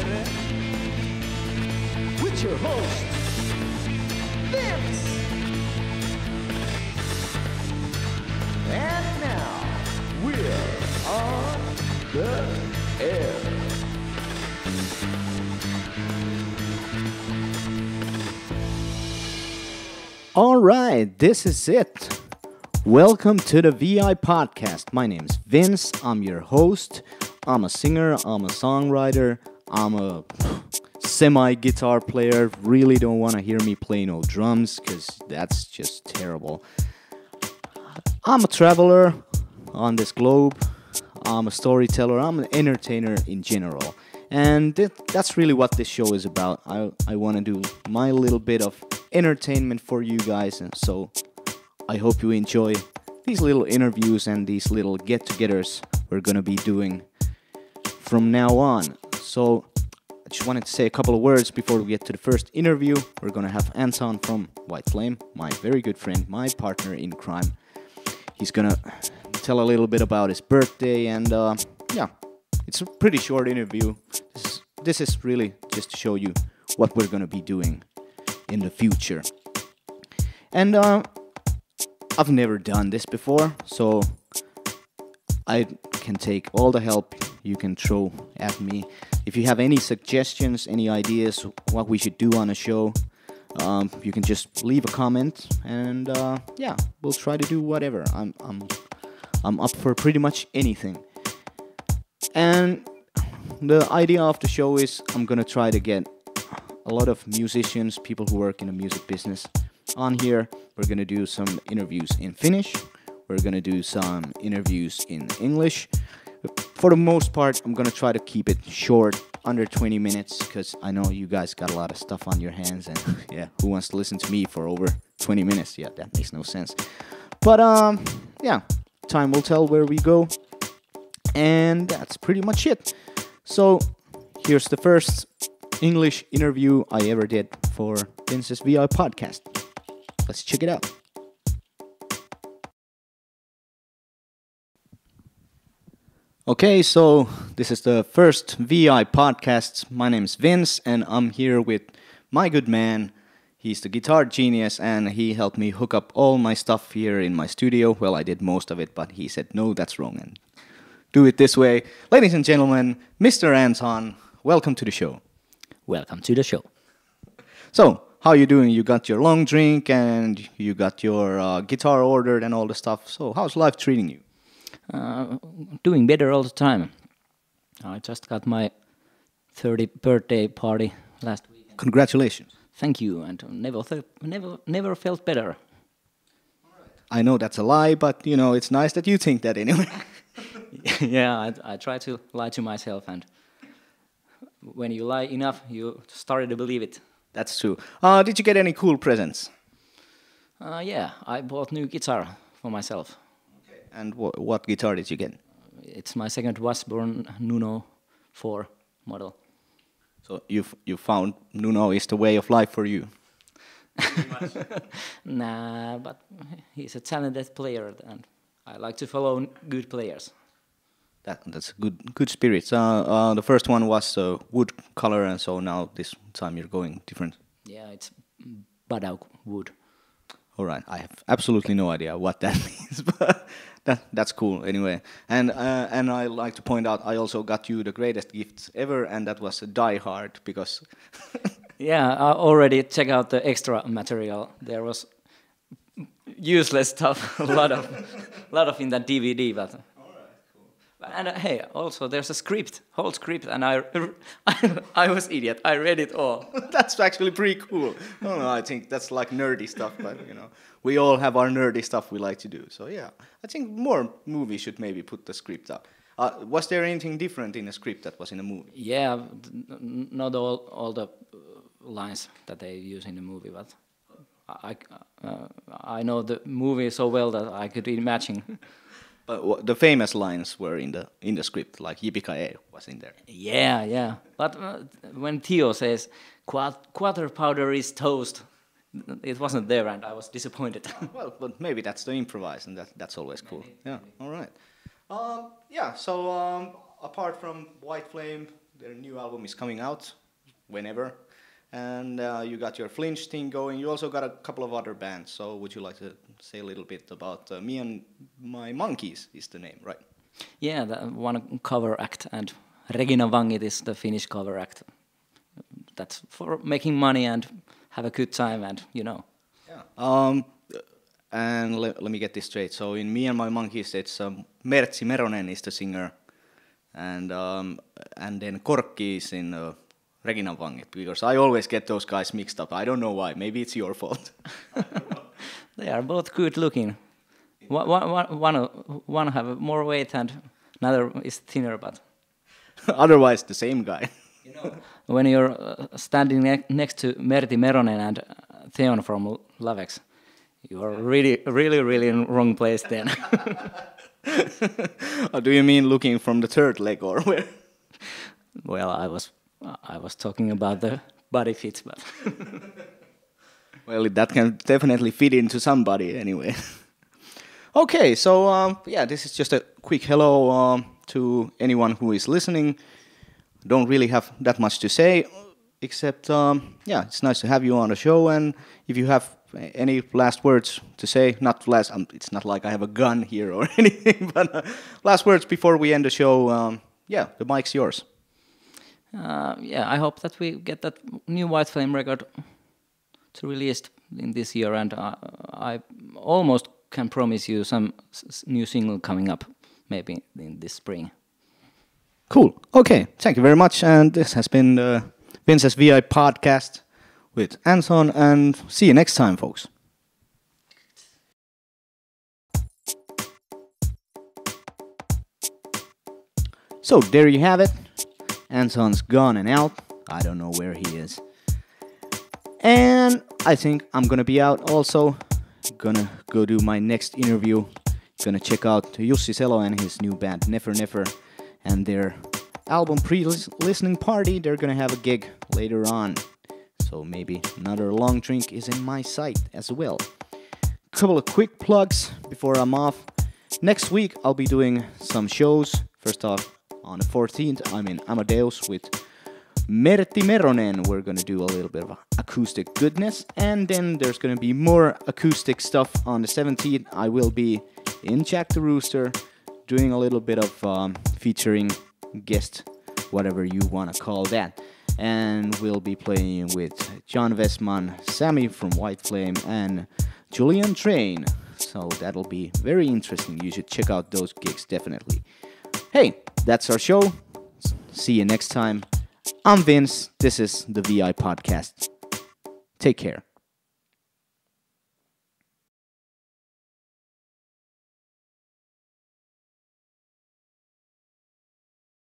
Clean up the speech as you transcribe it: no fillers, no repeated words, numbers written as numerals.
ready? With your host, Vince. And now, we're on the air. All right, this is it. Welcome to the VI podcast. My name's Vince. I'm your host. I'm a singer. I'm a songwriter. I'm a semi-guitar player. Really don't want to hear me play no drums because that's just terrible. I'm a traveler on this globe. I'm a storyteller. I'm an entertainer in general. And that's really what this show is about. I want to do my little bit of entertainment for you guys. And so I hope you enjoy these little interviews and these little get-togethers we're going to be doing from now on. So I just wanted to say a couple of words before we get to the first interview. We're going to have Anthon from White Flame, my very good friend, my partner in crime. He's going to tell a little bit about his birthday and yeah, it's a pretty short interview. This is really just to show you what we're going to be doing in the future. And I've never done this before, so I can take all the help you can throw at me. If you have any suggestions, any ideas, what we should do on a show, you can just leave a comment, and yeah, we'll try to do whatever. I'm up for pretty much anything. And the idea of the show is I'm gonna try to get a lot of musicians, people who work in the music business on here. We're gonna do some interviews in Finnish. We're gonna do some interviews in English. For the most part, I'm gonna try to keep it short, under 20 minutes, because I know you guys got a lot of stuff on your hands, and yeah, who wants to listen to me for over 20 minutes? Yeah, that makes no sense. But yeah, time will tell where we go, and that's pretty much it. So here's the first English interview I ever did for Vince's VI podcast. Let's check it out. Okay, so this is the first VI podcast. My name's Vince, and I'm here with my good man. He's the guitar genius, and he helped me hook up all my stuff here in my studio. Well, I did most of it, but he said, no, that's wrong, and do it this way. Ladies and gentlemen, Mr. Anthon, welcome to the show. Welcome to the show. So, how are you doing? You got your long drink, and you got your guitar ordered and all the stuff. So, how's life treating you? Doing better all the time. I just got my 30th birthday party last week. Congratulations. Thank you, and never felt better. I know that's a lie, but you know it's nice that you think that anyway. Yeah, I try to lie to myself, and when you lie enough, you started to believe it. That's true. Did you get any cool presents? Yeah, I bought new guitar for myself. And what guitar did you get? It's my second Washburn Nuno 4 model. So you found Nuno is the way of life for you? Nah, but he's a talented player, and I like to follow good players. That's good spirits. The first one was wood color, and so now this time you're going different. Yeah, it's Badauk wood. All right, I have absolutely no idea what that means, but that's cool anyway. And I like to point out I also got you the greatest gifts ever, and that was a Die Hard because. Yeah, I already checked out the extra material. There was useless stuff, a lot of in that DVD, but. And hey, also there's a whole script, and I was idiot. I read it all. That's actually pretty cool. No, I think that's like nerdy stuff, but you know, we all have our nerdy stuff we like to do. So yeah, I think more movies should maybe put the script up. Was there anything different in the script that was in the movie? Yeah, not all the lines that they use in the movie, but I know the movie so well that I could imagine. But the famous lines were in the script, like "Yippee-ki-yay" was in there. Yeah. But when Theo says "quarter powder is toast," it wasn't there, and I was disappointed. Well, but maybe that's the improvise, and that's always cool. Maybe. Yeah. All right. So apart from White Flame, their new album is coming out whenever. And you got your Flinch thing going. You also got a couple of other bands. So would you like to say a little bit about Me and My Monkeys is the name, right? Yeah, the one cover act, and Regina Vangit is the Finnish cover act. That's for making money and have a good time, and Yeah. And let me get this straight. So in Me and My Monkeys, it's Mertsi Meronen is the singer, and then Korkki is in Regina Vangit, because I always get those guys mixed up. I don't know why. Maybe it's your fault. They are both good looking. One have more weight and another is thinner, but Otherwise, the same guy. when you're standing next to Merti Meronen and Theon from Lavex, you are really in wrong place then. Do you mean looking from the third leg or where? Well, I was talking about the body fit, but Well, that can definitely fit into somebody anyway. Okay, so this is just a quick hello to anyone who is listening. Don't really have that much to say, except it's nice to have you on the show. And if you have any last words to say, not last, it's not like I have a gun here or anything, but last words before we end the show. The mic's yours. I hope that we get that new White Flame record to release in this year, and I almost can promise you some new single coming up, maybe in this spring. Cool. Okay, thank you very much. And this has been the Vince's VI podcast with Anthon, and see you next time, folks. So there you have it. Anthon's gone and out. I don't know where he is. And I think I'm gonna be out also. Gonna go do my next interview. Gonna check out Jussi Selo and his new band Nefer Nefer and their album pre-listening party. They're gonna have a gig later on. So maybe another long drink is in my sight as well. Couple of quick plugs before I'm off. Next week I'll be doing some shows. First off, on the 14th, I'm in Amadeus with Merti Meronen. We're gonna do a little bit of acoustic goodness, and then there's gonna be more acoustic stuff on the 17th. I will be in Jack the Rooster doing a little bit of featuring guest, whatever you wanna call that. And we'll be playing with John Westman, Sammy from White Flame, and Julian Train. So that'll be very interesting. You should check out those gigs definitely. Hey, that's our show. See you next time. I'm Vince. This is the VI Podcast. Take care.